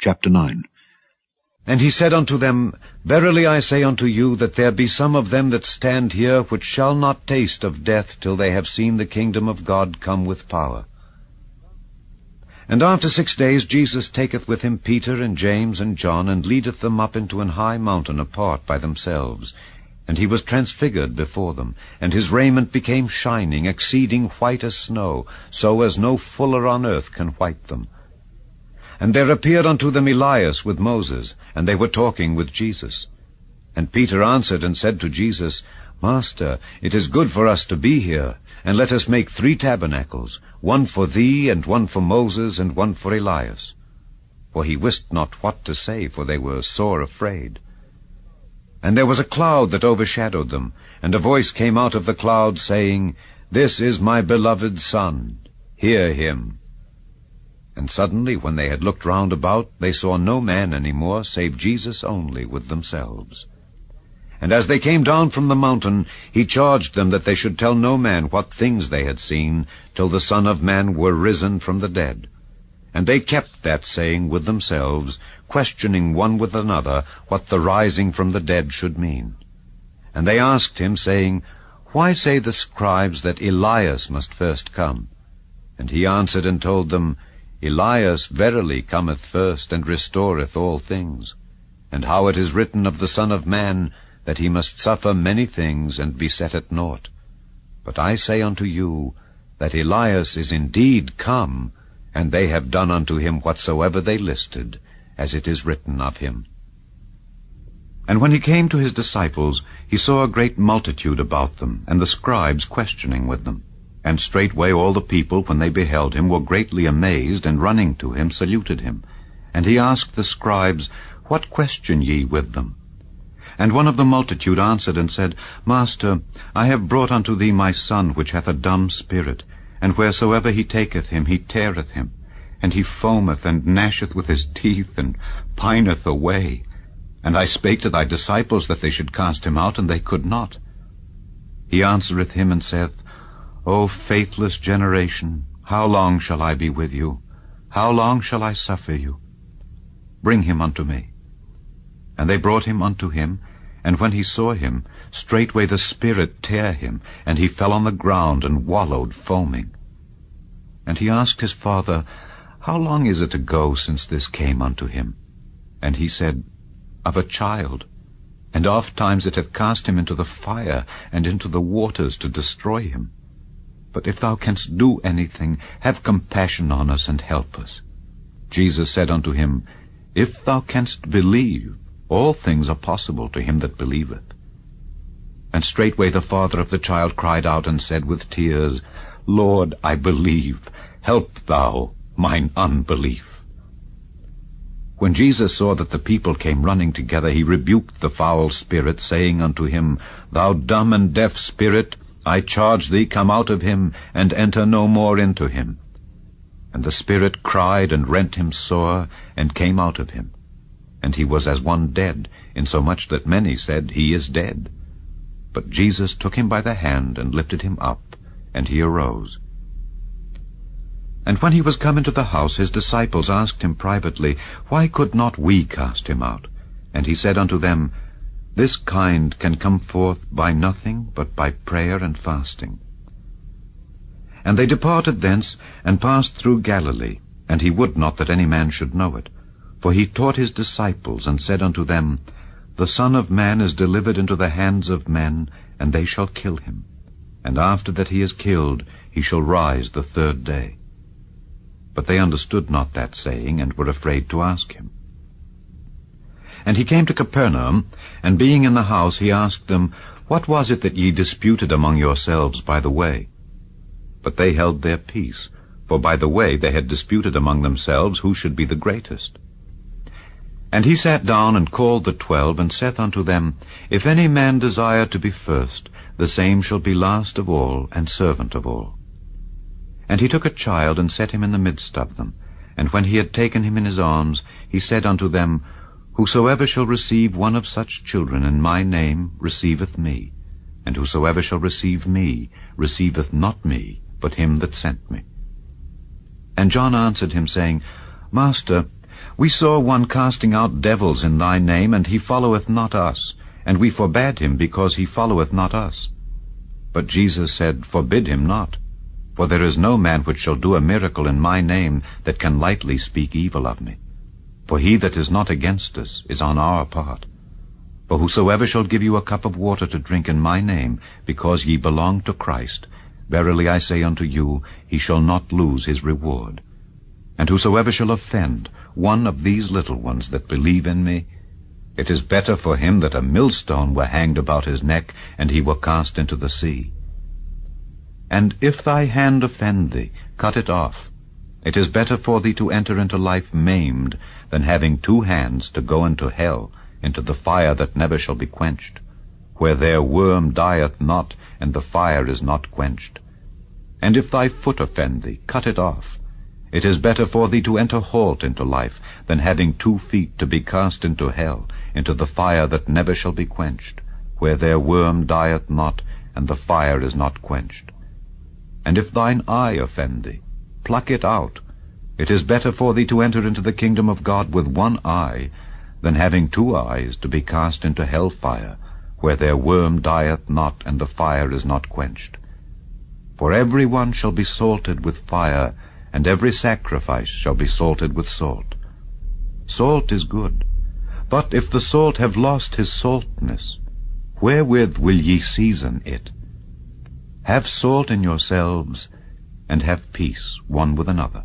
Chapter 9. And he said unto them, Verily I say unto you, that there be some of them that stand here, which shall not taste of death till they have seen the kingdom of God come with power. And after 6 days Jesus taketh with him Peter and James and John, and leadeth them up into an high mountain apart by themselves. And he was transfigured before them, and his raiment became shining, exceeding white as snow, so as no fuller on earth can white them. And there appeared unto them Elias with Moses, and they were talking with Jesus. And Peter answered and said to Jesus, Master, it is good for us to be here, and let us make 3 tabernacles, one for thee, and one for Moses, and one for Elias. For he wist not what to say, for they were sore afraid. And there was a cloud that overshadowed them, and a voice came out of the cloud, saying, This is my beloved Son, hear him. And suddenly, when they had looked round about, they saw no man any more, save Jesus only with themselves. And as they came down from the mountain, he charged them that they should tell no man what things they had seen, till the Son of Man were risen from the dead. And they kept that saying with themselves, questioning one with another what the rising from the dead should mean. And they asked him, saying, Why say the scribes that Elias must first come? And he answered and told them, Elias verily cometh first, and restoreth all things. And how it is written of the Son of Man, that he must suffer many things, and be set at naught. But I say unto you, that Elias is indeed come, and they have done unto him whatsoever they listed, as it is written of him. And when he came to his disciples, he saw a great multitude about them, and the scribes questioning with them. And straightway all the people, when they beheld him, were greatly amazed, and running to him saluted him. And he asked the scribes, What question ye with them? And one of the multitude answered and said, Master, I have brought unto thee my son, which hath a dumb spirit, and wheresoever he taketh him, he teareth him, and he foameth, and gnasheth with his teeth, and pineth away. And I spake to thy disciples that they should cast him out, and they could not. He answereth him and saith, O faithless generation, how long shall I be with you? How long shall I suffer you? Bring him unto me. And they brought him unto him, and when he saw him, straightway the spirit tare him, and he fell on the ground, and wallowed foaming. And he asked his father, How long is it ago since this came unto him? And he said, Of a child, and oft times it hath cast him into the fire, and into the waters to destroy him. But if thou canst do anything, have compassion on us, and help us. Jesus said unto him, If thou canst believe, all things are possible to him that believeth. And straightway the father of the child cried out, and said with tears, Lord, I believe, help thou mine unbelief. When Jesus saw that the people came running together, he rebuked the foul spirit, saying unto him, Thou dumb and deaf spirit, I charge thee, come out of him, and enter no more into him. And the spirit cried and rent him sore, and came out of him. And he was as one dead, insomuch that many said, He is dead. But Jesus took him by the hand, and lifted him up, and he arose. And when he was come into the house, his disciples asked him privately, Why could not we cast him out? And he said unto them, This kind can come forth by nothing but by prayer and fasting. And they departed thence, and passed through Galilee, and he would not that any man should know it. For he taught his disciples, and said unto them, The Son of Man is delivered into the hands of men, and they shall kill him. And after that he is killed, he shall rise the 3rd day. But they understood not that saying, and were afraid to ask him. And he came to Capernaum, and being in the house, he asked them, What was it that ye disputed among yourselves by the way? But they held their peace, for by the way they had disputed among themselves who should be the greatest. And he sat down and called the 12, and saith unto them, If any man desire to be first, the same shall be last of all, and servant of all. And he took a child, and set him in the midst of them. And when he had taken him in his arms, he said unto them, Whosoever shall receive one of such children in my name receiveth me, and whosoever shall receive me receiveth not me, but him that sent me. And John answered him, saying, Master, We saw one casting out devils in thy name, and he followeth not us, and we forbade him, because he followeth not us. But Jesus said, Forbid him not. For there is no man which shall do a miracle in my name that can lightly speak evil of me. For he that is not against us is on our part. For whosoever shall give you a cup of water to drink in my name, because ye belong to Christ, verily I say unto you, he shall not lose his reward. And whosoever shall offend one of these little ones that believe in me, it is better for him that a millstone were hanged about his neck, and he were cast into the sea. And if thy hand offend thee, cut it off. It is better for thee to enter into life maimed, than having 2 hands to go into hell, into the fire that never shall be quenched, where their worm dieth not, and the fire is not quenched. And if thy foot offend thee, cut it off. It is better for thee to enter halt into life, than having 2 feet to be cast into hell, into the fire that never shall be quenched, where their worm dieth not, and the fire is not quenched. And if thine eye offend thee, pluck it out. It is better for thee to enter into the kingdom of God with 1 eye, than having 2 eyes to be cast into hell fire, where their worm dieth not, and the fire is not quenched. For every one shall be salted with fire, and every sacrifice shall be salted with salt. Salt is good, but if the salt have lost his saltness, wherewith will ye season it? Have salt in yourselves, and have peace one with another.